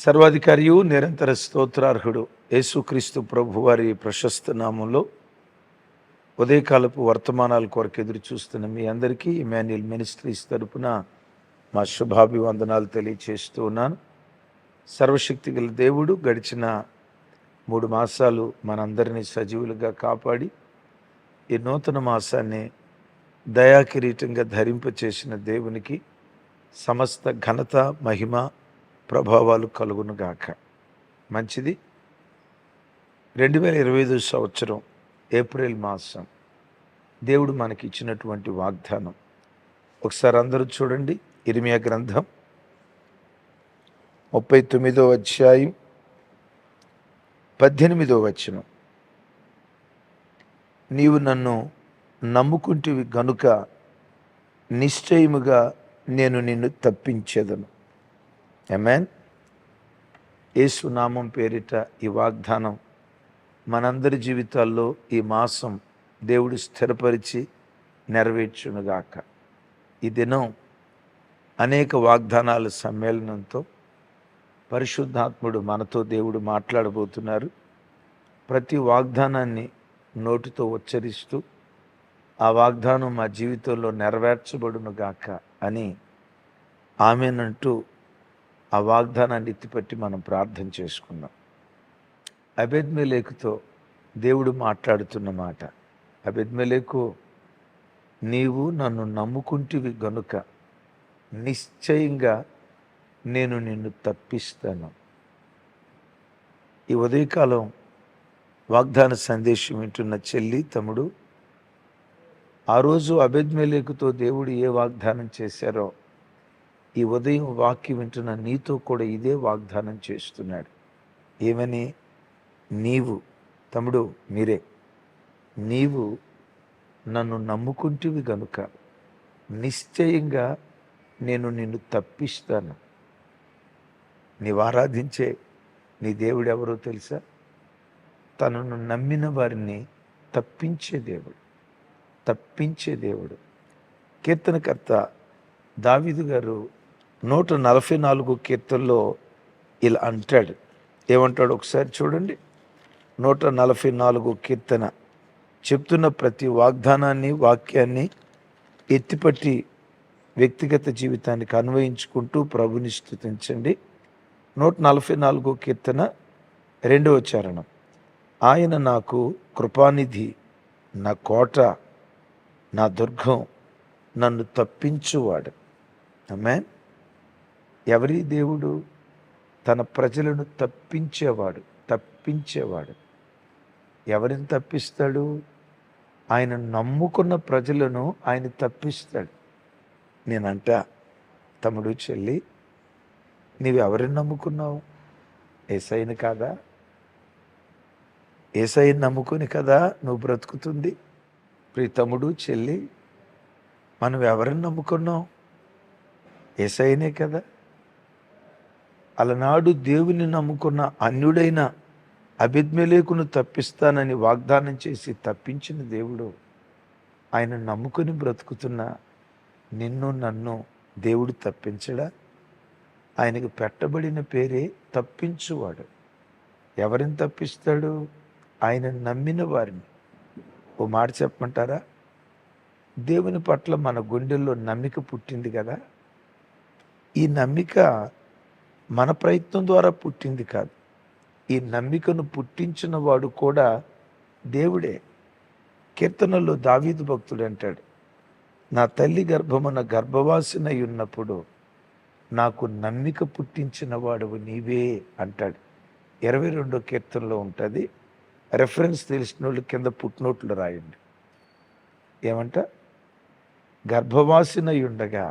సర్వాధికారియు నిరంతర స్తోత్రార్హుడు యేసుక్రీస్తు ప్రభు వారి ప్రశస్త నామంలో ఉదయకాలపు వర్తమానాల కొరకు ఎదురు చూస్తున్న మీ అందరికీ ఇమాన్యుయల్ మినిస్ట్రీస్ తరపున మా శుభాభివందనాలు తెలియచేస్తూ ఉన్నాను. సర్వశక్తి గల దేవుడు గడిచిన 3 మాసాలు మనందరినీ సజీవులుగా కాపాడి ఈ నూతన మాసాన్ని దయాకిరీటంగా ధరింపచేసిన దేవునికి సమస్త ఘనత, మహిమ, ప్రభావాలు కలుగునుగాక. మంచిది. 2025 సంవత్సరం ఏప్రిల్ మాసం దేవుడు మనకి ఇచ్చినటువంటి వాగ్దానం ఒకసారి అందరూ చూడండి. ఇర్మియా గ్రంథం 39వ అధ్యాయం 18వ వచనం. నీవు నన్ను నమ్ముకుంటివి గనుక నిశ్చయముగా నేను నిన్ను తప్పించేదను. ఆమేన్. యేసు నామం పేరిట ఈ వాగ్దానం మనందరి జీవితాల్లో ఈ మాసం దేవుడు స్థిరపరిచి నెరవేర్చునుగాక. ఈ దినం అనేక వాగ్దానాల సమ్మేళనంతో పరిశుద్ధాత్ముడు మనతో దేవుడు మాట్లాడబోతున్నారు. ప్రతి వాగ్దానాన్ని నోటితో ఉచ్చరిస్తూ ఆ వాగ్దానం మా జీవితంలో నెరవేర్చబడునుగాక అని ఆమేనంటూ ఆ వాగ్దానాన్ని ఎత్తిపట్టి మనం ప్రార్థన చేసుకుందాం. అబేద్మెలెకుతో దేవుడు మాట్లాడుతున్న మాట, అబేద్మెలెకు, నీవు నన్ను నమ్ముకుంటివి గనుక నిశ్చయంగా నేను నిన్ను తప్పిస్తాను. ఈ ఉదయకాలం వాగ్దాన సందేశం వింటున్న చెల్లి, తమ్ముడు, ఆ రోజు అబేద్మెలెకుతో దేవుడు ఏ వాగ్దానం చేశారో ఈ ఉదయం వాక్యం వింటున్న నీతో కూడా ఇదే వాగ్దానం చేస్తున్నాడు. ఏమని? నీవు, తమ్ముడు, మీరే, నీవు నన్ను నమ్ముకుంటివి గనుక నిశ్చయంగా నేను నిన్ను తప్పిస్తాను. నీవు ఆరాధించే నీ దేవుడు ఎవరో తెలుసా? తనను నమ్మిన వారిని తప్పించే దేవుడు, తప్పించే దేవుడు. కీర్తనకర్త దావీదు గారు 144 కీర్తనలో ఇలా అంటాడు. ఏమంటాడు ఒకసారి చూడండి. 144 కీర్తన చెప్తున్న ప్రతి వాగ్దానాన్ని, వాక్యాన్ని ఎత్తిపట్టి వ్యక్తిగత జీవితానికి అన్వయించుకుంటూ ప్రభుని స్తుతించండి. 144 కీర్తన 2వ చరణం. ఆయన నాకు కృపానిధి, నా కోట, నా దుర్గం, నన్ను తప్పించువాడు. ఆమేన్. ఎవరి దేవుడు? తన ప్రజలను తప్పించేవాడు, తప్పించేవాడు. ఎవరిని తప్పిస్తాడు? ఆయన నమ్ముకున్న ప్రజలను ఆయన తప్పిస్తాడు. నేనంట, తమ్ముడు, చెల్లి, నీవు ఎవరిని నమ్ముకున్నావు? యేసయ్యను కాదా? యేసయ్యను నమ్ముకుని కదా నువ్వు బ్రతుకుతుంది. ప్రియ తమ్ముడు, చెల్లి, మనం ఎవరిని నమ్ముకున్నాం? యేసయ్యనే కదా. అలనాడు దేవుని నమ్ముకున్న అన్యుడైన అబేద్మెలెకును తప్పిస్తానని వాగ్దానం చేసి తప్పించిన దేవుడు, ఆయన నమ్ముకుని బ్రతుకుతున్న నిన్ను, నన్ను దేవుడు తప్పించడా? ఆయనకు పెట్టబడిన పేరే తప్పించువాడు. ఎవరిని తప్పిస్తాడు? ఆయన నమ్మిన వారిని. ఓ మాట చెప్పమంటారా? దేవుని పట్ల మన గుండెల్లో నమ్మిక పుట్టింది కదా. ఈ నమ్మిక మన ప్రయత్నం ద్వారా పుట్టింది కాదు. ఈ నమ్మికను పుట్టించిన వాడు కూడా దేవుడే. కీర్తనలో దావీదు భక్తుడు అంటాడు, నా తల్లి గర్భమున గర్భవాసినై ఉన్నప్పుడు నాకు నమ్మిక పుట్టించిన వాడువు నీవే అంటాడు. 22వ కీర్తనలో ఉంటుంది. రెఫరెన్స్ తెలిసిన వాళ్ళు కింద పుట్నోట్లు రాయండి. ఏమంట? గర్భవాసినై ఉండగా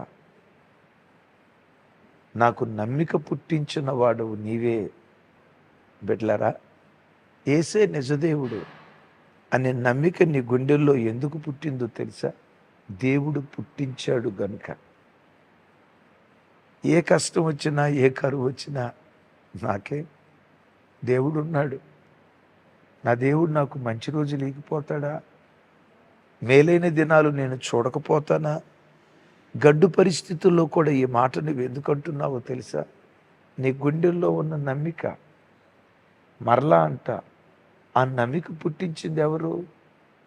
నాకు నమ్మిక పుట్టించిన వాడు నీవే. బిడ్డలారా, యేసే నిజదేవుడు అనే నమ్మిక నీ గుండెల్లో ఎందుకు పుట్టిందో తెలుసా? దేవుడు పుట్టించాడు గనుక. ఏ కష్టం వచ్చినా, ఏ కరువు వచ్చినా, నాకే దేవుడు ఉన్నాడు, నా దేవుడు నాకు మంచి రోజులు లేకపోతాడా? మేలైన దినాలు నేను చూడకపోతానా? గడ్డు పరిస్థితుల్లో కూడా ఈ మాట నువ్వు ఎందుకు అంటున్నావో తెలుసా? నీ గుండెల్లో ఉన్న నమ్మిక మరలా అంట, ఆ నమ్మిక పుట్టించింది ఎవరు?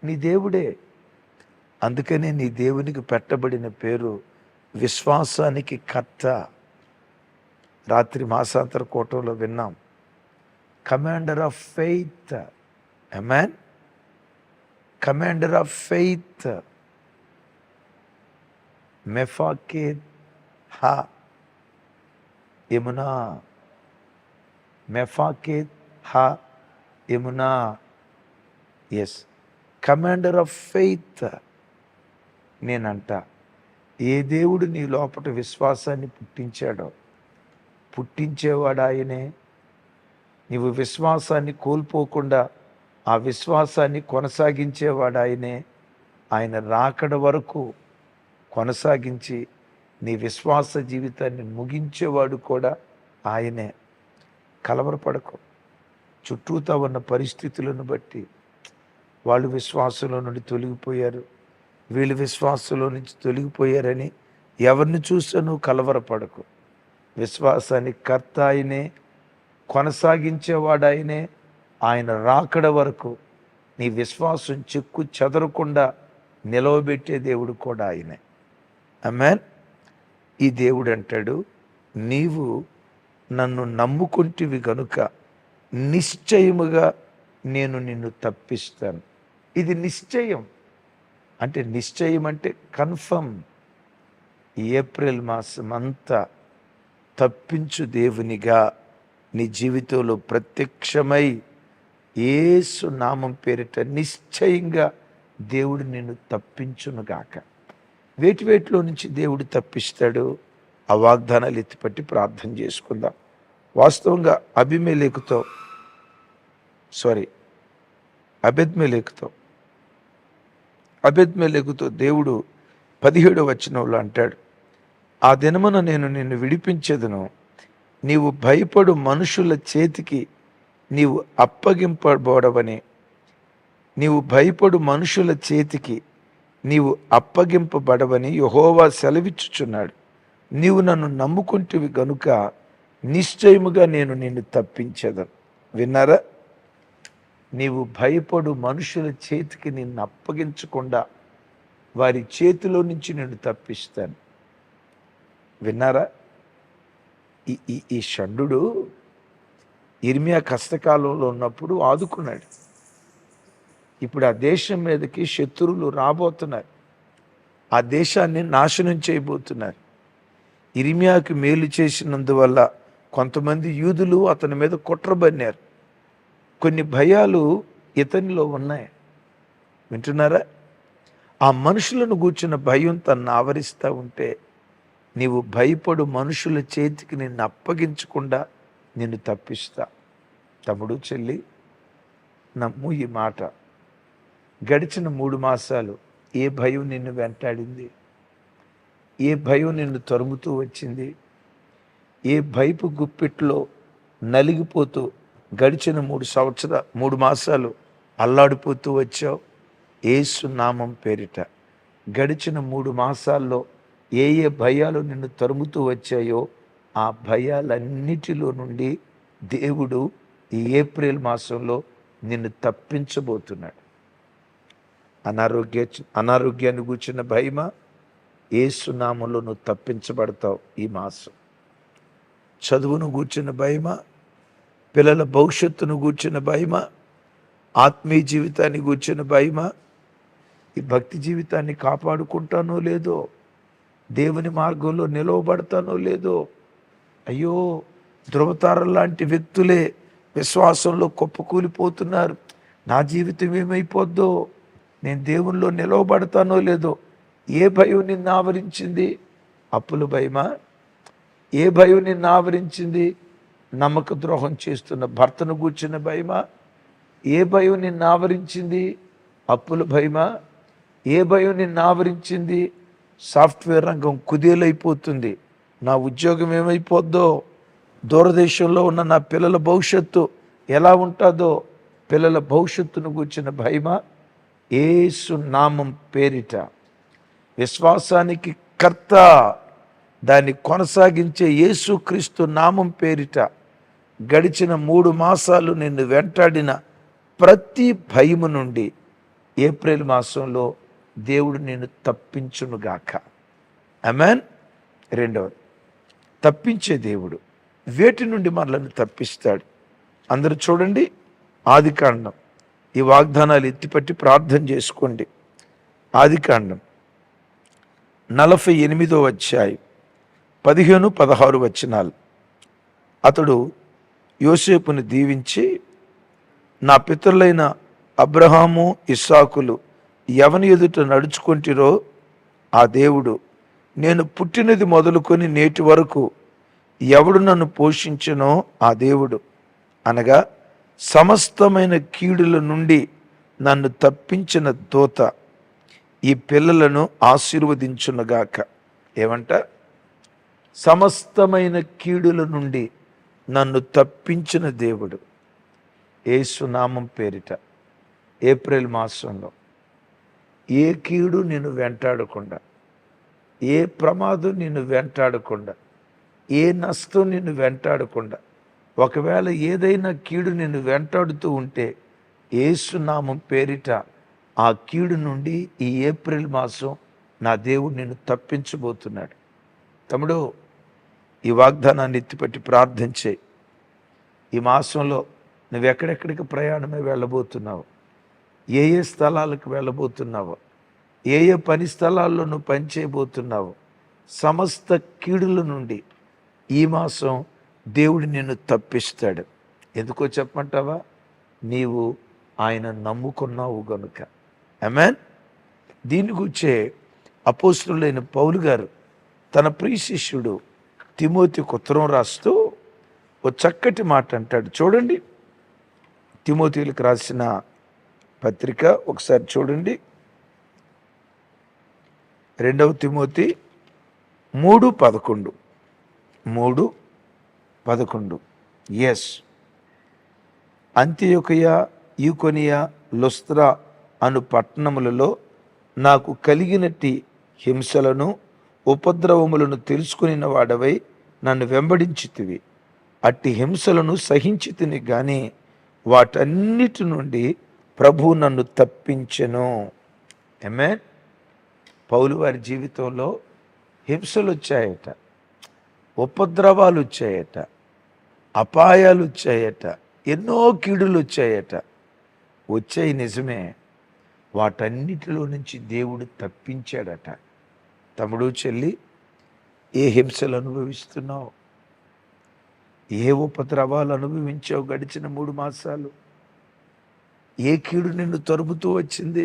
నీ దేవుడే. అందుకనే నీ దేవునికి పెట్టబడిన పేరు విశ్వాసానికి కర్త. రాత్రి మాసాంతర కోటంలో విన్నాం, commander of faith. Amen. Commander of faith. మెఫాకేత్ హా యమునా. మెఫాకేత్ హా యమునా. Yes, commander of faith. నేనంట, ఏ దేవుడు నీ లోపల విశ్వాసాన్ని పుట్టించాడో పుట్టించేవాడు ఆయనే. నీవు విశ్వాసాన్ని కోల్పోకుండా ఆ విశ్వాసాన్ని కొనసాగించేవాడు ఆయనే. ఆయన రాకడ వరకు కొనసాగించి నీ విశ్వాస జీవితాన్ని ముగించేవాడు కూడా ఆయనే. కలవరపడకు. చుట్టూతా ఉన్న పరిస్థితులను బట్టి వాళ్ళు విశ్వాసంలో నుండి తొలగిపోయారు, వీళ్ళు విశ్వాసంలో నుంచి తొలగిపోయారని ఎవరిని చూసా నువ్వు కలవరపడకు. విశ్వాసానికి కర్త ఆయనే, కొనసాగించేవాడు ఆయనే. ఆయన రాకడ వరకు నీ విశ్వాసం చెక్కు చెదరకుండా నిలవబెట్టే దేవుడు కూడా ఆయనే. ఆమేన్. ఈ దేవుడు అంటాడు, నీవు నన్ను నమ్ముకుంటివి గనుక నిశ్చయముగా నేను నిన్ను తప్పిస్తాను. ఇది నిశ్చయం. అంటే నిశ్చయం అంటే కన్ఫర్మ్. ఏప్రిల్ మాసం అంతా తప్పించు దేవునిగా నీ జీవితంలో ప్రత్యక్షమై యేసు నామం పేరిట నిశ్చయంగా దేవుడు నిన్ను తప్పించునుగాక. వేటిలో నుంచి దేవుడు తప్పిస్తాడు? ఆ వాగ్దానాలు ఎత్తిపట్టి ప్రార్థన చేసుకుందాం. వాస్తవంగా అబెద్మెలెకుతో దేవుడు 17వ వచనంలో అంటాడు, ఆ దినమున నేను నిన్ను విడిపించెదను, నీవు భయపడు మనుషుల చేతికి నీవు అప్పగింపబడవని. నీవు భయపడు మనుషుల చేతికి నీవు అప్పగింపబడవని యెహోవా సెలవిచ్చుచున్నాడు. నీవు నన్ను నమ్ముకుంటివి గనుక నిశ్చయముగా నేను నిన్ను తప్పించెదను. విన్నారా? నీవు భయపడు మనుషుల చేతికి నిన్ను అప్పగించకుండా వారి చేతిలో నుంచి నిన్ను తప్పిస్తాను. విన్నారా? ఈ షండు ఇర్మియా కష్టకాలంలో ఉన్నప్పుడు ఆదుకున్నాడు. ఇప్పుడు ఆ దేశం మీదకి శత్రువులు రాబోతున్నారు, ఆ దేశాన్ని నాశనం చేయబోతున్నారు. ఇర్మియాకు మేలు చేసినందువల్ల కొంతమంది యూదులు అతని మీద కుట్రబన్నారు. కొన్ని భయాలు ఇతనిలో ఉన్నాయి. వింటున్నారా? ఆ మనుషులను గూర్చిన భయం తన్ను ఆవరిస్తూ ఉంటే, నీవు భయపడు మనుషుల చేతికి నిన్ను అప్పగించకుండా నిన్ను తప్పిస్తా. తమ్ముడు, చెల్లి, నమ్ము ఈ మాట. గడిచిన 3 మాసాలు ఏ భయం నిన్ను వెంటాడింది? ఏ భయం నిన్ను తరుముతూ వచ్చింది? ఏ భయపు గుప్పిట్లో నలిగిపోతూ గడిచిన 3 మాసాలు అల్లాడిపోతూ వచ్చావు? యేసు నామం పేరిట గడిచిన 3 మాసాల్లో ఏ భయాలు నిన్ను తరుముతూ వచ్చాయో ఆ భయాలన్నిటిలో నుండి దేవుడు ఈ ఏప్రిల్ మాసంలో నిన్ను తప్పించబోతున్నాడు. అనారోగ్యాన్ని గూర్చిన భయమా? యేసు నామంలో నువ్వు తప్పించబడతావు ఈ మాసం. చదువును గూర్చిన భయమా? పిల్లల భవిష్యత్తును గూర్చిన భయమా? ఆత్మీయ జీవితాన్ని గూర్చిన భయమా? ఈ భక్తి జీవితాన్ని కాపాడుకుంటానో లేదో, దేవుని మార్గంలో నిలవబడతానో లేదో. అయ్యో, ధృవతార లాంటి వ్యక్తులే విశ్వాసంలో కుప్పకూలిపోతున్నారు. నా జీవితం ఏమైపోద్దో, నేను దేవునిలో నిలవబడతానో లేదో. ఏ భయం నిన్ను ఆవరించింది? అప్పుల భయమా? ఏ భయం నిన్ను ఆవరించింది? నమ్మక ద్రోహం చేస్తున్న భర్తను గూర్చిన భయమా? ఏ భయం నిన్ను ఆవరించింది? అప్పుల భయమా? ఏ భయం నిన్ను ఆవరించింది? సాఫ్ట్వేర్ రంగం కుదేలైపోతుంది, నా ఉద్యోగం ఏమైపోద్దో, దూరదేశంలో ఉన్న నా పిల్లల భవిష్యత్తు ఎలా ఉంటుందో, పిల్లల భవిష్యత్తును గూర్చిన భయమా? యేసు నామం పేరిట విశ్వాసానికి కర్త, దాన్ని కొనసాగించే యేసుక్రీస్తు నామం పేరిట గడిచిన 3 మాసాలు నిన్ను వెంటాడిన ప్రతి భయము నుండి ఏప్రిల్ మాసంలో దేవుడు నిన్ను తప్పించునుగాక. ఆమేన్. రెండవది, తప్పించే దేవుడు వేటి నుండి మనల్ని తప్పిస్తాడు? అందరూ చూడండి, ఆదికాండం. ఈ వాగ్దానాలు ఎత్తిపట్టి ప్రార్థన చేసుకోండి. ఆదికాండం 48వ అధ్యాయం 15-16 వచనాలు. అతడు యోసేపుని దీవించి, నా పితరులైన అబ్రహాము ఇస్సాకులు ఎవని ఎదుట నడుచుకుంటిరో ఆ దేవుడు, నేను పుట్టినది మొదలుకొని నేటి వరకు ఎవడు నన్ను పోషించునో ఆ దేవుడు, అనగా సమస్తమైన కీడుల నుండి నన్ను తప్పించిన దూత ఈ పిల్లలను ఆశీర్వదించునుగాక. ఏమంట? సమస్తమైన కీడుల నుండి నన్ను తప్పించిన దేవుడు. యేసు నామం పేరిట ఏప్రిల్ మాసంలో ఏ కీడు నిన్ను వెంటాడకుండా, ఏ ప్రమాదం నిన్ను వెంటాడకుండా, ఏ నష్టం నిన్ను వెంటాడకుండా, ఒకవేళ ఏదైనా కీడు నిన్ను వెంటాడుతూ ఉంటే యేసు నామం పేరిట ఆ కీడు నుండి ఈ ఏప్రిల్ మాసం నా దేవుడు నిన్ను తప్పించబోతున్నాడు. తమ్ముడు, ఈ వాగ్దానాన్ని ఎత్తిపట్టి ప్రార్థించే. ఈ మాసంలో నువ్వు ఎక్కడెక్కడికి ప్రయాణమై వెళ్ళబోతున్నావు, ఏ ఏ స్థలాలకు వెళ్ళబోతున్నావు, ఏ ఏ పని స్థలాల్లో నువ్వు పనిచేయబోతున్నావు, సమస్త కీడుల నుండి ఈ మాసం దేవుడు నిన్ను తప్పిస్తాడు. ఎందుకో చెప్పమంటావా? నీవు ఆయన నమ్ముకున్నావు గనుక. ఆమేన్. దీని గురించే అపోస్తలుడైన పౌలు గారు తన ప్రియ శిష్యుడు తిమోతికి ఉత్తరం రాస్తూ ఓ చక్కటి మాట అంటాడు. చూడండి, తిమోతిలకు రాసిన పత్రిక ఒకసారి చూడండి. 2వ తిమోతి 3:11. 3:11. ఎస్, అంతియొకయ, ఈకొనియ, లుస్త్రా అను పట్టణములలో నాకు కలిగినట్టి హింసలను ఉపద్రవములను తెలుసుకుని వాడవై నన్ను వెంబడించితివి. అట్టి హింసలను సహించితిని గాని వాటన్నిటి నుండి ప్రభు నన్ను తప్పించెను. ఆమేన్. పౌలు వారి జీవితంలో హింసలు వచ్చాయట, ఉపద్రవాలు వచ్చాయట, అపాయాలు వచ్చాయట, ఎన్నో కీడులు వచ్చాయట. వచ్చాయి నిజమే, వాటన్నిటిలో నుంచి దేవుడు తప్పించాడట. తమ్ముడు, చెల్లి, ఏ హింసలు అనుభవిస్తున్నావు, ఏ ఉపద్రవాలు అనుభవించావు గడిచిన 3 మాసాలు? ఏ కీడు నిన్ను తరుముతూ వచ్చింది?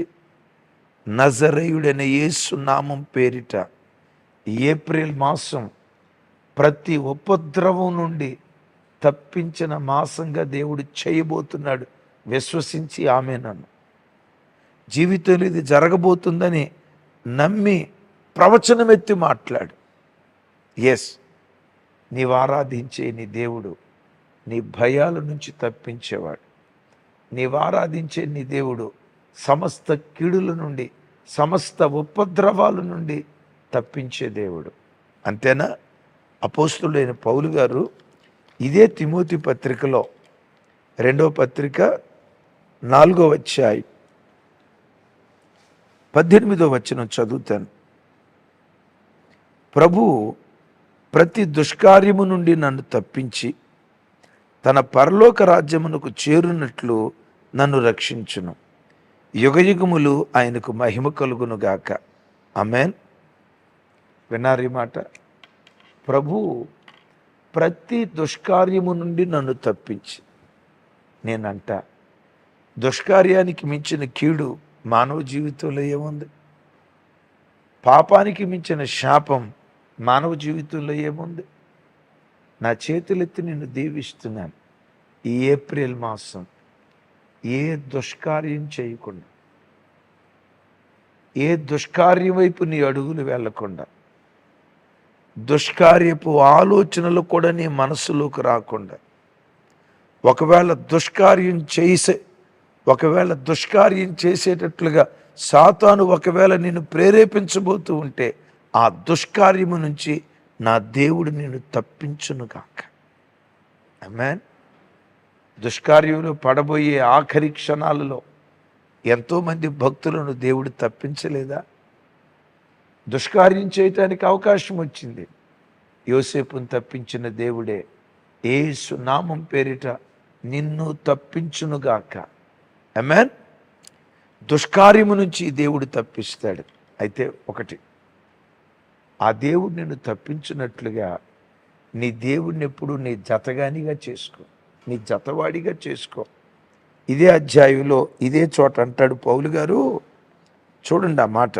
నజరేయుడైన యేసు నామం పేరిట ఏప్రిల్ మాసం ప్రతి ఉపద్రవం నుండి తప్పించిన మాసంగా దేవుడు చేయబోతున్నాడు. విశ్వసించి ఆమేనను. జీవితంలో ఇది జరగబోతుందని నమ్మి ప్రవచనమెత్తి మాట్లాడు. ఎస్, నీవు ఆరాధించే నీ దేవుడు నీ భయాల నుంచి తప్పించేవాడు. నీవు ఆరాధించే నీ దేవుడు సమస్త కీడుల నుండి, సమస్త ఉపద్రవాల నుండి తప్పించే దేవుడు. అంతేనా? అపోస్తలుడైన పౌలు గారు ఇదే తిమోతి పత్రికలో 2వ పత్రిక 4వ అధ్యాయం 18వ వచనం చదువుతాను. ప్రభువు ప్రతి దుష్కార్యము నుండి నన్ను తప్పించి తన పరలోక రాజ్యమునకు చేరునట్లు నన్ను రక్షించును. యుగయుగములు ఆయనకు మహిమ కలుగును గాక. ఆమేన్. విన్నారీ మాట? ప్రభువు ప్రతి దుష్కార్యము నుండి నన్ను తప్పించి, నేనంట దుష్కార్యానికి మించిన కీడు మానవ జీవితంలో ఏముంది? పాపానికి మించిన శాపం మానవ జీవితంలో ఏముంది? నా చేతులెత్తి నిన్ను దీవిస్తున్నాను. ఈ ఏప్రిల్ మాసం ఏ దుష్కార్యం చేయకుండా, ఏ దుష్కార్యం వైపు నీ అడుగులు వెళ్లకుండా, దుష్కార్యపు ఆలోచనలు కూడా నీ మనసులోకి రాకుండా, ఒకవేళ దుష్కార్యం చేసేటట్లుగా సాతాను ఒకవేళ నిన్ను ప్రేరేపించబోతూ ఉంటే ఆ దుష్కార్యము నుంచి నా దేవుడు నిన్ను తప్పించునుగాక. ఆమేన్. దుష్కార్యంలో పడబోయే ఆఖరి క్షణాలలో ఎంతోమంది భక్తులను దేవుడు తప్పించలేదా? దుష్కార్యం చేయటానికి అవకాశం వచ్చింది, యోసేపును తప్పించిన దేవుడే యేసు నామం పేరిట నిన్ను తప్పించునుగాక. ఆమేన్. దుష్కార్యము నుంచి దేవుడు తప్పిస్తాడు. అయితే ఒకటి, ఆ దేవుడు నిన్ను తప్పించినట్లుగా నీ దేవుడిని ఎప్పుడు నీ జతగానిగా చేసుకో, నీ జతవాడిగా చేసుకో. ఇదే అధ్యాయంలో ఇదే చోట అంటాడు పౌలు గారు, చూడండి ఆ మాట.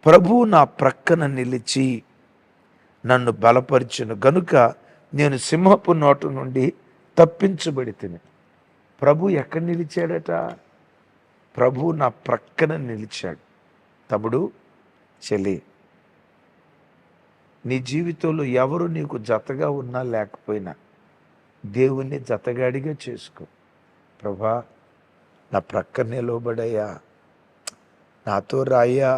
ప్రభువు నా ప్రక్కన నిలిచి నన్ను బలపరిచును గనుక నేను సింహపు నోటు నుండి తప్పించబడితిని. ప్రభు ఎక్కడ నిలిచాడట? ప్రభు నా ప్రక్కన నిలిచాడు. తమ్ముడు, చెల్లి, నీ జీవితంలో ఎవరు నీకు జతగా ఉన్నా లేకపోయినా దేవుణ్ణి జతగాడిగా చేసుకో. ప్రభా, నా ప్రక్కన నిలబడయ్యా, నాతో రాయ్యా,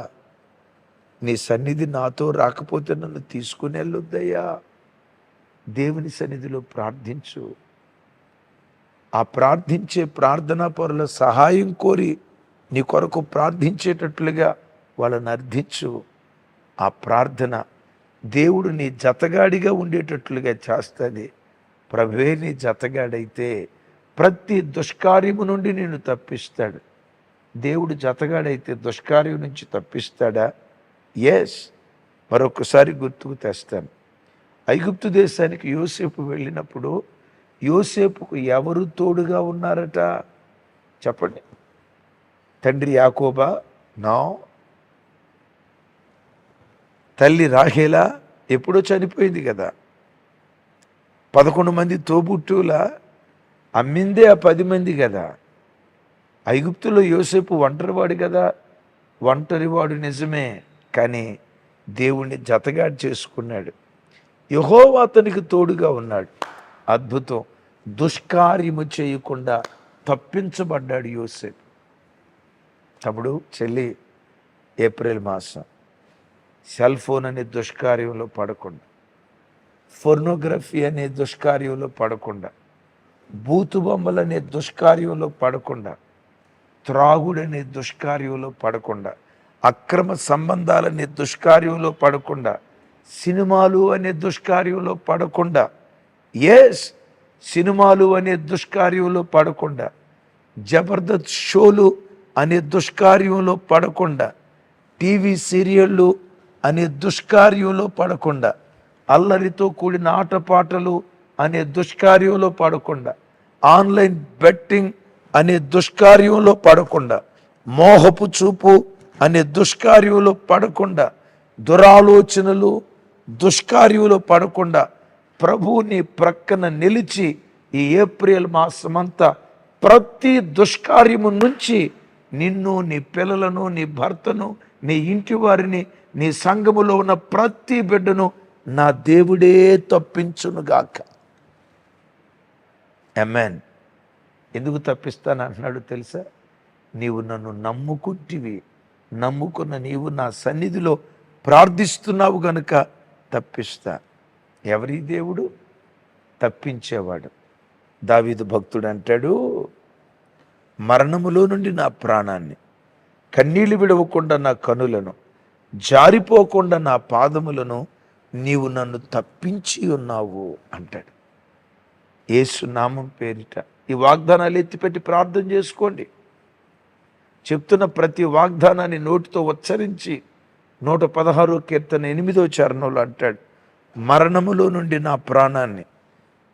నీ సన్నిధి నాతో రాకపోతే నన్ను తీసుకుని వెళ్ళొద్దయ్యా. దేవుని సన్నిధిలో ప్రార్థించు. ఆ ప్రార్థించే ప్రార్థనా పరుల సహాయం కోరి నీ కొరకు ప్రార్థించేటట్లుగా వాళ్ళని అర్థించు. ఆ ప్రార్థన దేవుడు నీ జతగాడిగా ఉండేటట్లుగా చేస్తుంది. ప్రభువే నీ జతగాడైతే ప్రతి దుష్కార్యము నుండి నేను తప్పిస్తాడు. దేవుడు జతగాడైతే దుష్కార్యం నుంచి తప్పిస్తాడా? ఎస్. మరొకసారి గుర్తుకు తెస్తాను. ఐగుప్తు దేశానికి యోసేపు వెళ్ళినప్పుడు యోసేపుకు ఎవరు తోడుగా ఉన్నారట? చెప్పండి. తండ్రి యాకోబా? నో. తల్లి రాహేలా? ఎప్పుడో చనిపోయింది కదా. 11 మంది తోబుట్టువుల అమ్మిందే ఆ 10 మంది కదా. ఐగుప్తులో యోసేపు ఒంటరివాడు కదా. ఒంటరివాడు నిజమే, కానీ దేవుణ్ణి జతగా చేసుకున్నాడు. యెహోవా అతనికి తోడుగా ఉన్నాడు. అద్భుతం. దుష్కార్యము చేయకుండా తప్పించబడ్డాడు యోసేపు. తమ్ముడు, చెల్లి, ఏప్రిల్ మాసం సెల్ ఫోన్ అనే దుష్కార్యంలో పడకుండా, ఫోర్నోగ్రఫీ అనే దుష్కార్యంలో పడకుండా, బూతు బొమ్మలు అనే దుష్కార్యంలో పడకుండా, త్రాగుడనే దుష్కార్యంలో పడకుండా, అక్రమ సంబంధాలనే దుష్కార్యంలో పడకుండా, సినిమాలు అనే దుష్కార్యంలో పడకుండా, ఎస్, సినిమాలు అనే దుష్కార్యంలో పడకుండా, జబర్దస్త్ షోలు అనే దుష్కార్యంలో పడకుండా, టీవీ సీరియళ్ళు అనే దుష్కార్యంలో పడకుండా, అల్లరితో కూడిన ఆటపాటలు అనే దుష్కార్యంలో పడకుండా, ఆన్లైన్ బెట్టింగ్ అనే దుష్కార్యంలో పడకుండా, మోహపు చూపు అనే దుష్కార్యంలో పడకుండా, దురాలోచనలు దుష్కార్యంలో పడకుండా ప్రభువు నీ ప్రక్కన నిలిచి ఈ ఏప్రిల్ మాసమంతా ప్రతి దుష్కార్యము నుంచి నిన్ను, నీ పిల్లలను, నీ భర్తను, నీ ఇంటి వారిని, నీ సంఘములో ఉన్న ప్రతి బిడ్డను నా దేవుడే తప్పించునుగాక. ఆమేన్. ఎందుకు తప్పిస్తాను అంటున్నాడు తెలుసా? నీవు నన్ను నమ్ముకుంటివి, నమ్ముకున్న నీవు నా సన్నిధిలో ప్రార్థిస్తున్నావు గనుక తప్పిస్తా. ఎవరి దేవుడు? తప్పించేవాడు. దావీదు భక్తుడు అంటాడు, మరణములో నుండి నా ప్రాణాన్ని, కన్నీళ్లు విడవకుండా నా కనులను, జారిపోకుండా నా పాదములను నీవు నన్ను తప్పించి ఉన్నావు అంటాడు. యేసు నామం పేరిట ఈ వాగ్దానాలు ఎత్తిపెట్టి ప్రార్థన చేసుకోండి. చెప్తున్న ప్రతి వాగ్దానాన్ని నోటితో ఉచ్చరించి 116 కీర్తన 8వ చరణంలో అంటాడు, మరణములో నుండి నా ప్రాణాన్ని,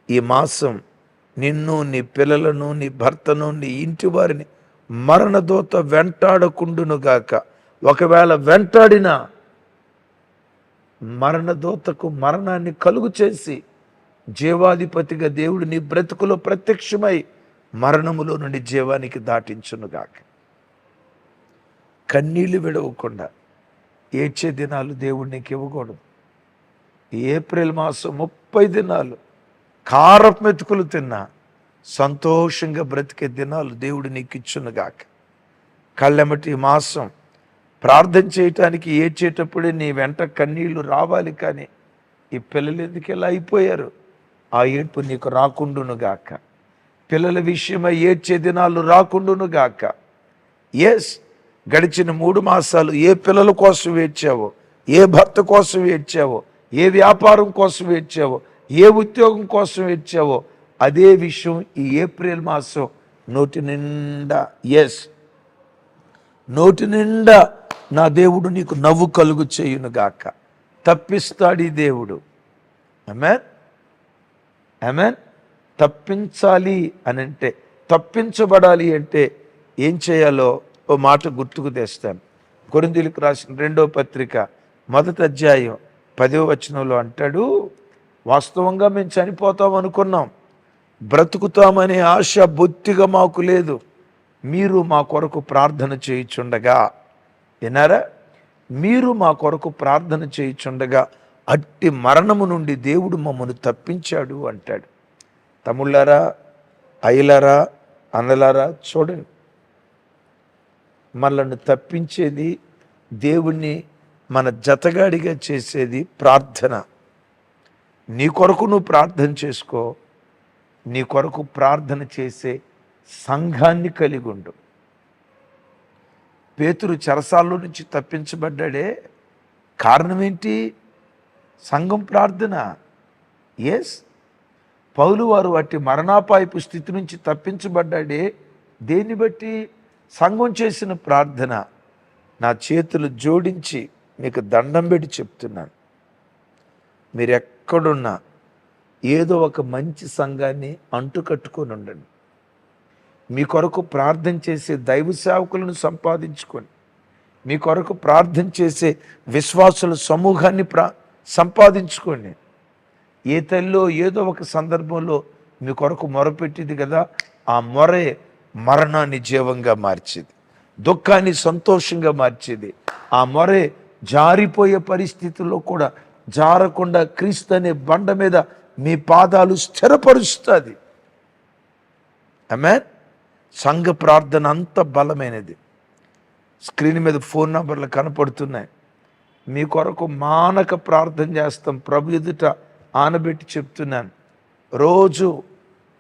ఈ మాసం నిన్ను, నీ పిల్లలను, నీ భర్తను, నీ ఇంటి వారిని మరణదూత వెంటాడకుండునుగాక. ఒకవేళ వెంటాడినా మరణదూతకు మరణాన్ని కలుగు చేసి జీవాధిపతిగా దేవుడు నీ బ్రతుకులో ప్రత్యక్షమై మరణములో నుండి జీవానికి దాటించునుగాక. కన్నీళ్లు విడవకుండా ఏడ్చే దినాలు దేవుడు నీకు ఇవ్వకూడదు. ఏప్రిల్ మాసం 30 దినాలు కారపు మెతుకులు తిన్నా సంతోషంగా బ్రతికే దినాలు దేవుడు నీకు ఇచ్చునుగాక. కళ్ళెమటి మాసం ప్రార్థన చేయటానికి ఏడ్చేటప్పుడే నీ వెంట కన్నీళ్లు రావాలి, కానీ ఈ పిల్లలు ఎందుకు ఇలా అయిపోయారు, ఆ ఏడ్పు నీకు రాకుండును గాక. పిల్లల విషయమై ఏడ్చే దినాలు రాకుండును గాక. ఎస్, గడిచిన 3 మాసాలు ఏ పిల్లల కోసం ఏడ్చావో, ఏ భర్త కోసం ఏడ్చావో, ఏ వ్యాపారం కోసం ఏడ్చావో, ఏ ఉద్యోగం కోసం ఏడ్చావో, అదే విషయం ఈ ఏప్రిల్ మాసం నోటి నిండా, ఎస్, నోటి నిండా నా దేవుడు నీకు నవ్వు కలుగు చేయును గాక. తప్పిస్తాడు ఈ దేవుడు. ఆమేన్, ఆమేన్. తప్పించాలి అని అంటే, తప్పించబడాలి అంటే ఏం చేయాలో ఓ మాట గుర్తుకు తెస్తాను. కొరింథీయులకు రాసిన 2వ పత్రిక 1వ అధ్యాయం 10వ వచనంలో అంటాడు, వాస్తవంగా మేము చనిపోతాం అనుకున్నాం, బ్రతుకుతామనే ఆశ బొత్తిగా మాకు లేదు. మీరు మా కొరకు ప్రార్థన చేయుచుండగా, విన్నారా, మీరు మా కొరకు ప్రార్థన చేయుచుండగా అట్టి మరణము నుండి దేవుడు మమ్మను తప్పించాడు అంటాడు. తమ్ముళ్ళారా, అయ్యలారా, అన్నలారా, చూడండి, మనల్ని తప్పించేది, దేవుణ్ణి మన జతగాడిగా చేసేది ప్రార్థన. నీ కొరకు నువ్వు ప్రార్థన చేసుకో, నీ కొరకు ప్రార్థన చేసే సంఘాన్ని కలిగి ఉండు. పేతురు చెరసాల్లో నుంచి తప్పించబడ్డాడే, కారణం ఏంటి? సంఘం ప్రార్థన. ఎస్, పౌలు వారు అట్టి మరణాపాయపు స్థితి నుంచి తప్పించబడ్డాడే, దేన్ని బట్టి? సంఘం చేసిన ప్రార్థన. నా చేతులు జోడించి మీకు దండం పెట్టి చెప్తున్నాను, మీరు ఎక్కడున్నా ఏదో ఒక మంచి సంఘాన్ని అంటుకట్టుకొని ఉండండి. మీ కొరకు ప్రార్థన చేసే దైవ సేవకులను సంపాదించుకొని, మీ కొరకు ప్రార్థన చేసే విశ్వాసుల సమూహాన్ని సంపాదించుకోండి. ఏ తల్లిలో ఏదో ఒక సందర్భంలో మీ కొరకు మొరపెట్టింది కదా, ఆ మొరే మరణాన్ని జీవంగా మార్చేది, దుఃఖాన్ని సంతోషంగా మార్చేది. ఆ మొరే జారిపోయే పరిస్థితుల్లో కూడా జారకుండా క్రీస్తు అనే బండ మీద మీ పాదాలు స్థిరపరుస్తుంది. ఆమేన్. సంఘ ప్రార్థన అంత బలమైనది. స్క్రీన్ మీద ఫోన్ నంబర్లు కనపడుతున్నాయి. మీ కొరకు మానక ప్రార్థన చేస్తాం. ప్రభు ఎదుట ఆనబెట్టి చెప్తున్నాను, రోజు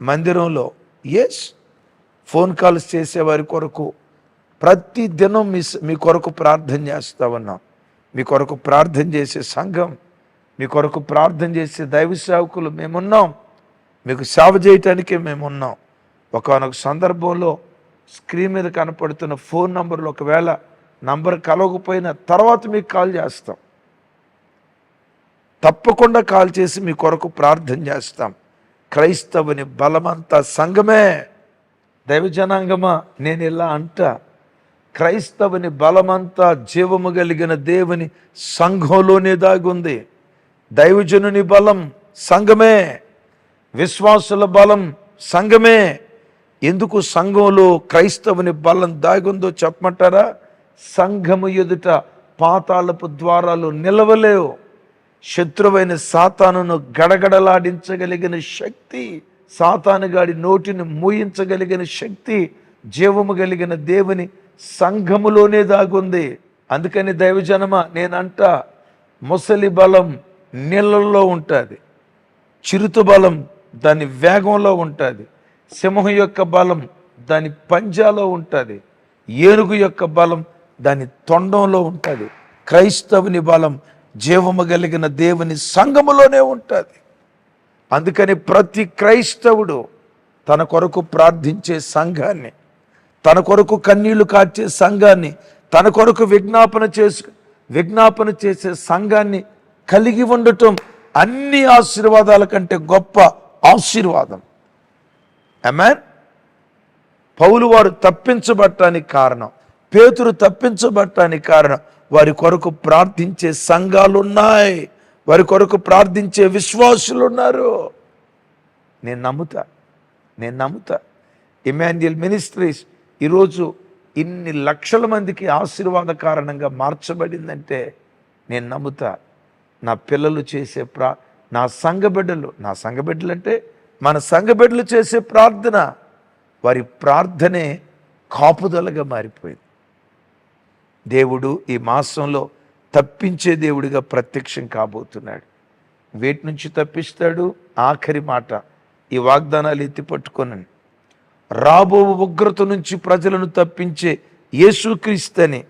మందిరంలో ఎస్ ఫోన్ కాల్స్ చేసేవారి కొరకు ప్రతి దినం మీ కొరకు ప్రార్థన చేస్తా ఉన్నాం. మీ కొరకు ప్రార్థన చేసే సంఘం, మీ కొరకు ప్రార్థన చేసే దైవ సేవకులు మేమున్నాం. మీకు సేవ చేయటానికే మేమున్నాం. ఒకనొక సందర్భంలో స్క్రీన్ మీద కనపడుతున్న ఫోన్ నంబర్లు ఒకవేళ నంబర్ కలవకపోయినా తర్వాత మీకు కాల్ చేస్తాం. తప్పకుండా కాల్ చేసి మీ కొరకు ప్రార్థన చేస్తాం. క్రైస్తవుని బలమంతా సంఘమే. దైవ జనాంగమా, నేను ఇలా అంటా, క్రైస్తవుని బలమంతా జీవము కలిగిన దేవుని సంఘంలోనే దాగుంది. దైవజనుని బలం సంఘమే, విశ్వాసుల బలం సంఘమే. ఎందుకు సంఘంలో క్రైస్తవుని బలం దాగుందో చెప్పమంటారా? సంఘము ఎదుట పాతాళపు ద్వారాలు నిలవలేవు. శత్రువైన సాతానును గడగడలాడించగలిగిన శక్తి, సాతానుగాడి నోటిని మూయించగలిగిన శక్తి జీవము కలిగిన దేవుని సంఘములోనే దాగుంది. అందుకని దైవజనమా, నేనంట, ముసలి బలం నీళ్ళల్లో ఉంటుంది, చిరుత బలం దాని వేగంలో ఉంటుంది, సింహం యొక్క బలం దాని పంజాలో ఉంటుంది, ఏనుగు యొక్క బలం దాని తొండంలో ఉంటుంది. క్రైస్తవుని బలం జీవము కలిగిన దేవుని సంఘములోనే ఉంటుంది. అందుకని ప్రతి క్రైస్తవుడు తన కొరకు ప్రార్థించే సంఘాన్ని, తన కొరకు కన్నీళ్లు కార్చే సంఘాన్ని, తన కొరకు విజ్ఞాపన చేసే సంఘాన్ని కలిగి ఉండటం అన్ని ఆశీర్వాదాల కంటే గొప్ప ఆశీర్వాదం. ఆమేన్. పౌలు వారు తప్పించబడటానికి కారణం, పేతురు తప్పించబడటానికి కారణం, వారి కొరకు ప్రార్థించే సంఘాలు ఉన్నాయి, వారి కొరకు ప్రార్థించే విశ్వాసులు ఉన్నారు. నేను నమ్ముతా ఇమాన్యుయల్ మినిస్ట్రీస్ ఈరోజు ఇన్ని లక్షల మందికి ఆశీర్వాద కారణంగా మార్చబడిందంటే నేను నమ్ముతా. నా పిల్లలు చేసే నా సంఘ బిడ్డలు అంటే మన సంఘ బిడ్డలు చేసే ప్రార్థన, వారి ప్రార్థనే కాపుదలగా మారిపోయింది. దేవుడు ఈ మాసంలో తప్పించే దేవుడిగా ప్రత్యక్షం కాబోతున్నాడు. వేటి నుంచి తప్పిస్తాడు? ఆఖరి మాట, ఈ వాగ్దానాలు ఎత్తి పట్టుకొనండి. రాబో ఉగ్రత నుంచి ప్రజలను తప్పించే యేసుక్రీస్తని.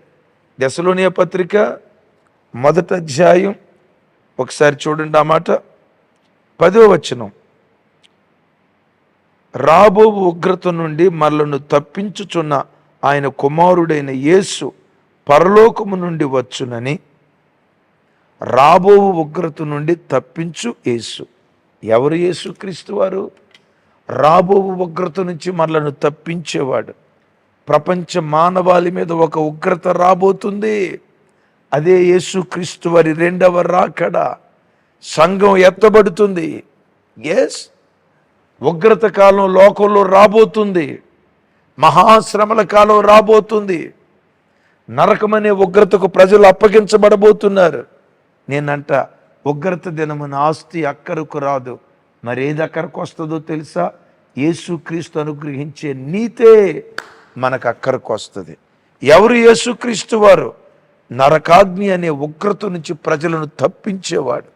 దెసలోనియ పత్రిక 1వ అధ్యాయం ఒకసారి చూడండి ఆ మాట, 10వ వచనం. రాబో ఉగ్రత నుండి మనలను తప్పించుచున్న ఆయన కుమారుడైన యేసు పరలోకము నుండి వచ్చునని. రాబో ఉగ్రత నుండి తప్పించు యేసు. ఎవరు యేసుక్రీస్తు వారు? రాబో ఉగ్రత నుంచి మనలను తప్పించేవాడు. ప్రపంచ మానవాళి మీద ఒక ఉగ్రత రాబోతుంది. అదే యేసుక్రీస్తు వారి రెండవ రాకడ. సంఘం ఎత్తబడుతుంది. ఎస్, ఉగ్రత కాలం లోకంలో రాబోతుంది. మహాశ్రమల కాలం రాబోతుంది. నరకమనే ఉగ్రతకు ప్రజలు అప్పగించబడబోతున్నారు. నేనంట, ఉగ్రత దినమున ఆస్తి అక్కరకు రాదు. మరేది అక్కరకు వస్తుందో తెలుసా? యేసుక్రీస్తు అనుగ్రహించే నీతే మనకు అక్కరకు వస్తుంది. ఎవరు యేసుక్రీస్తు వారు? నరకాగ్ని అనే ఉగ్రత నుంచి ప్రజలను తప్పించేవాడు.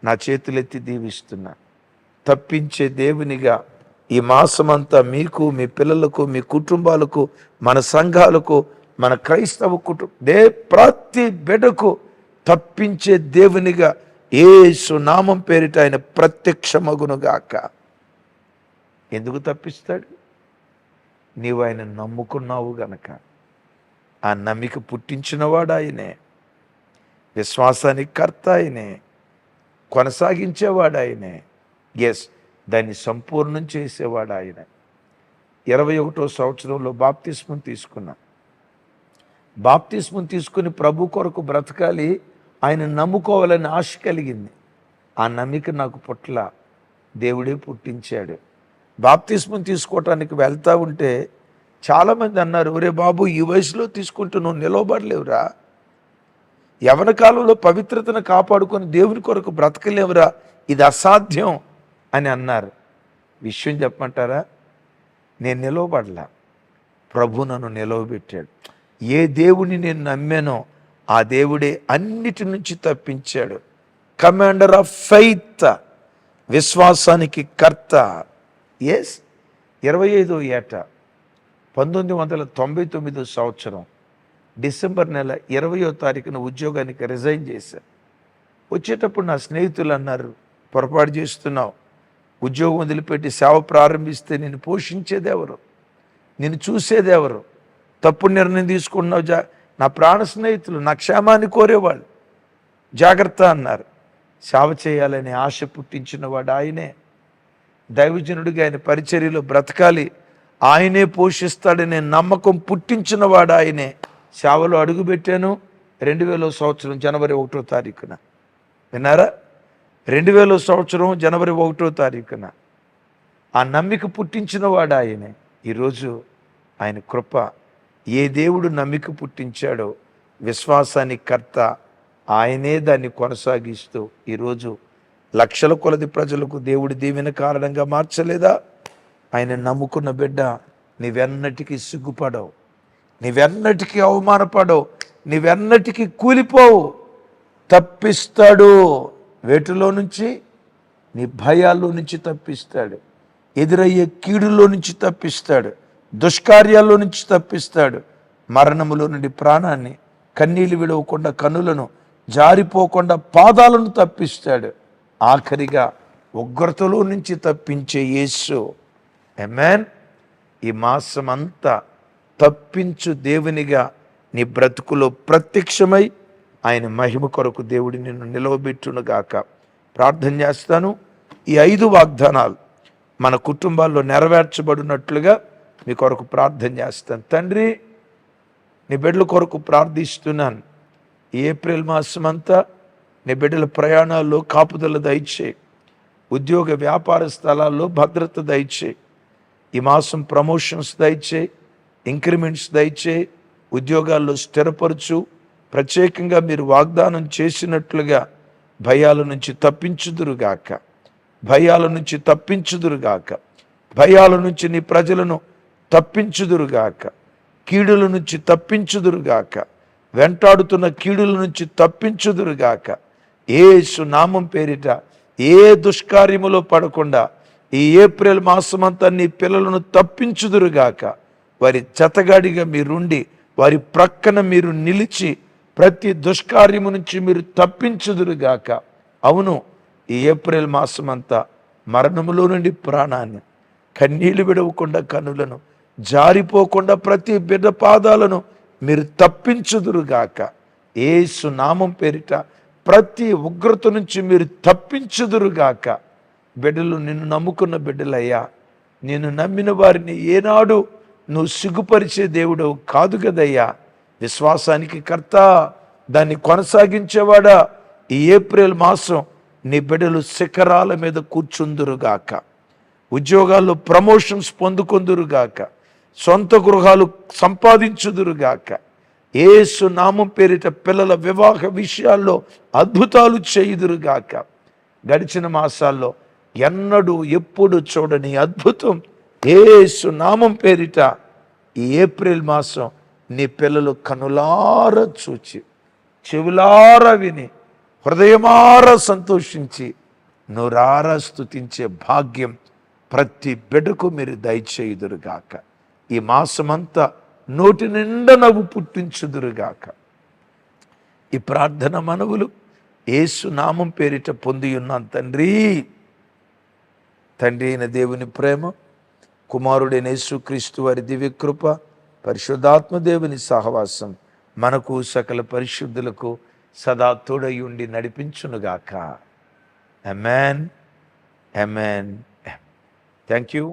నా చేతులెత్తి దీవిస్తున్నా, తప్పించే దేవునిగా ఈ మాసమంతా మీకు, మీ పిల్లలకు, మీ కుటుంబాలకు, మన సంఘాలకు, మన క్రైస్తవ ప్రతి బిడ్డకు తప్పించే దేవునిగా యేసు నామం పేరిట ఆయన ప్రత్యక్షమగునుగాక. ఎందుకు తప్పిస్తాడు? నీవు ఆయన నమ్ముకున్నావు గనక. ఆ నమ్మిక పుట్టించినవాడు ఆయనే, విశ్వాసానికి కర్త ఆయనే, కొనసాగించేవాడు ఆయనే. ఎస్, దాన్ని సంపూర్ణం చేసేవాడు ఆయన. 21వ సంవత్సరంలో బాప్తిస్మం తీసుకున్నా. బాప్తిస్మం తీసుకుని ప్రభు కొరకు బ్రతకాలి, ఆయన నమ్ముకోవాలని ఆశ కలిగింది. ఆ నమ్మిక నాకు పుట్ల, దేవుడే పుట్టించాడు. బాప్తిస్మం తీసుకోవటానికి వెళ్తా ఉంటే చాలామంది అన్నారు, ఒరే బాబు, ఈ వయసులో తీసుకుంటూ నువ్వు నిలవబడలేవురా, యవన కాలంలో పవిత్రతను కాపాడుకొని దేవుని కొరకు బ్రతకలేవురా, ఇది అసాధ్యం అని అన్నారు. విషయం చెప్పమంటారా? నేను నిలవబడలా, ప్రభు నన్ను నిలవబెట్టాడు. ఏ దేవుని నేను నమ్మానో ఆ దేవుడే అన్నిటి నుంచి తప్పించాడు. కమాండర్ ఆఫ్ ఫెయిత్, విశ్వాసానికి కర్త. ఎస్, 25వ ఏట 1999 సంవత్సరం డిసెంబర్ నెల 20వ తారీఖున ఉద్యోగానికి రిజైన్ చేశాను. వచ్చేటప్పుడు నా స్నేహితులు అన్నారు, పొరపాటు చేస్తున్నావు, ఉద్యోగం వదిలిపెట్టి సేవ ప్రారంభిస్తే నేను పోషించేదెవరు, నేను చూసేదెవరు, తప్పుడు నిర్ణయం తీసుకున్నావు. నా ప్రాణ స్నేహితులు నా క్షేమాన్ని కోరేవాళ్ళు, జాగ్రత్త అన్నారు. సేవ చేయాలనే ఆశ పుట్టించినవాడు ఆయనే. దైవజనుడిగా ఆయన పరిచర్యలో బ్రతకాలి, ఆయనే పోషిస్తాడనే నమ్మకం పుట్టించినవాడు ఆయనే. సేవలో అడుగుపెట్టాను 2000వ సంవత్సరం జనవరి 1వ తారీఖున. విన్నారా? 2000వ సంవత్సరం జనవరి 1వ తారీఖున ఆ నమ్మిక పుట్టించినవాడు ఆయనే. ఈరోజు ఆయన కృప, ఏ దేవుడు నమ్మిక పుట్టించాడో విశ్వాసానికి కర్త ఆయనే, దాన్ని కొనసాగిస్తూ ఈరోజు లక్షల కొలది ప్రజలకు దేవుడి దీవెన కారణంగా మార్చలేదా? ఆయన నమ్ముకున్న బిడ్డ, నీవెన్నటికీ సిగ్గుపడవు, నీవెన్నటికీ అవమానపడవు, నీవెన్నటికీ కూలిపోవు. తప్పిస్తాడు. వేటిలో నుంచి? నీ భయాల్లో నుంచి తప్పిస్తాడు, ఎదురయ్యే కీడులో నుంచి తప్పిస్తాడు, దుష్కార్యాల్లో నుంచి తప్పిస్తాడు, మరణములో నుండి ప్రాణాన్ని, కన్నీళ్ళు విడవకుండా కన్నులను, జారిపోకుండా పాదాలను తప్పిస్తాడు. ఆఖరిగా ఉగ్రతలో నుంచి తప్పించే యేసు. ఆమేన్. ఈ మాసమంతా తప్పించు దేవునిగా నీ బ్రతుకులో ప్రత్యక్షమై ఆయన మహిమ కొరకు దేవుడి నిన్ను నిలవబెట్టునుగాక. ప్రార్థన చేస్తాను. ఈ 5 వాగ్దానాలు మన కుటుంబాల్లో నెరవేర్చబడినట్లుగా మీ కొరకు ప్రార్థన చేస్తాను. తండ్రి, నీ బిడ్డల కొరకు ప్రార్థిస్తున్నాను. ఈ ఏప్రిల్ మాసం అంతా నీ బిడ్డల ప్రయాణాల్లో కాపుదల దయచేయి, ఉద్యోగ వ్యాపార స్థలాల్లో భద్రత దయచేయి. ఈ మాసం ప్రమోషన్స్ దయచేయి, ఇంక్రిమెంట్స్ దయచేయి, ఉద్యోగాల్లో స్థిరపరచు. ప్రత్యేకంగా మీరు వాగ్దానం చేసినట్లుగా భయాల నుంచి తప్పించుదురుగాక, భయాల నుంచి తప్పించుదురుగాక, భయాల నుంచి నీ ప్రజలను తప్పించుదురుగాక, కీడుల నుంచి తప్పించుదురుగాక, వెంటాడుతున్న కీడుల నుంచి తప్పించుదురుగాక. యేసు నామం పేరిట ఏ దుష్కార్యములో పడకుండా ఈ ఏప్రిల్ మాసమంతా నీ పిల్లలను తప్పించుదురుగాక. వారి జతగాడిగా మీరుండి వారి ప్రక్కన మీరు నిలిచి ప్రతి దుష్కార్యము నుంచి మీరు తప్పించుదురుగాక. అవును, ఈ ఏప్రిల్ మాసమంతా మరణములో నుండి ప్రాణాన్ని, కన్నీళ్లు విడవకుండా కనులను, జారిపోకుండా ప్రతి బిడ్డ పాదాలను మీరు తప్పించుదురుగాక. యేసు నామం పేరిట ప్రతి ఉగ్రత నుంచి మీరు తప్పించుదురుగాక. బిడ్డలు, నిన్ను నమ్ముకున్న బిడ్డలయ్యా, నేను నమ్మిన వారిని ఏనాడు నువ్వు సిగ్గుపరిచే దేవుడు కాదు కదయ్యా. విశ్వాసానికి కర్త, దాన్ని కొనసాగించేవాడా, ఈ ఏప్రిల్ మాసం నీ బిడ్డలు శిఖరాల మీద కూర్చుందురుగాక. ఉద్యోగాల్లో ప్రమోషన్స్ పొందుకొందురుగాక. సొంత గృహాలు సంపాదించుదురుగాక. యేసు నామం పేరిట పిల్లల వివాహ విషయాల్లో అద్భుతాలు చేయుదురుగాక. గడిచిన మాసాల్లో ఎన్నడూ ఎప్పుడు చూడని అద్భుతం యేసు నామం పేరిట ఈ ఏప్రిల్ మాసం నీ పిల్లలు కనులార చూచి, చెవులార విని, హృదయమార సంతోషించి, నోరార స్తుతించే భాగ్యం ప్రతి బిడ్డకు మీరు దయచేయుదురుగాక. ఈ మాసమంతా నోటి నిండా నవ్వు పుట్టించుదురుగాక. ఈ ప్రార్థన మనవులు యేసు నామం పేరిట పొంది ఉన్నాం తండ్రి. తండ్రి అయిన దేవుని ప్రేమ, కుమారుడైన యేసుక్రీస్తు వారి దివ్యకృప, పరిశుద్ధాత్మ దేవుని సహవాసం మనకు సకల పరిశుద్ధులకు సదా తోడై ఉండి నడిపించునుగాక. ఆమేన్. ఆమేన్. Thank you.